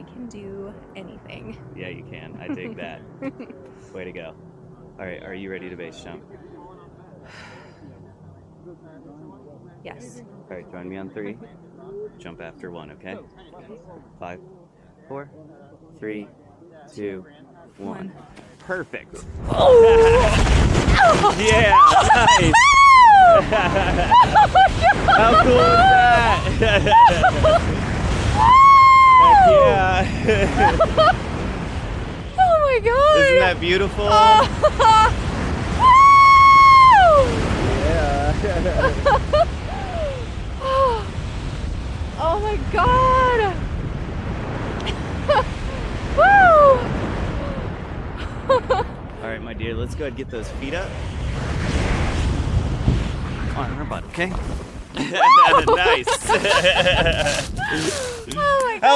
I can do anything. Yeah, you can. I dig that. Way to go. All right, are you ready to base jump? Yes. All right, join me on 3. Jump after 1, okay? 5, 4, 3, 2, 1. Perfect. Oh! Yeah, nice. How cool is that? Heck yeah. Oh my god! Isn't that beautiful? Yeah. Oh my god! Woo! All right, my dear, let's go ahead and get those feet up. On her butt, okay? Nice. Oh my god!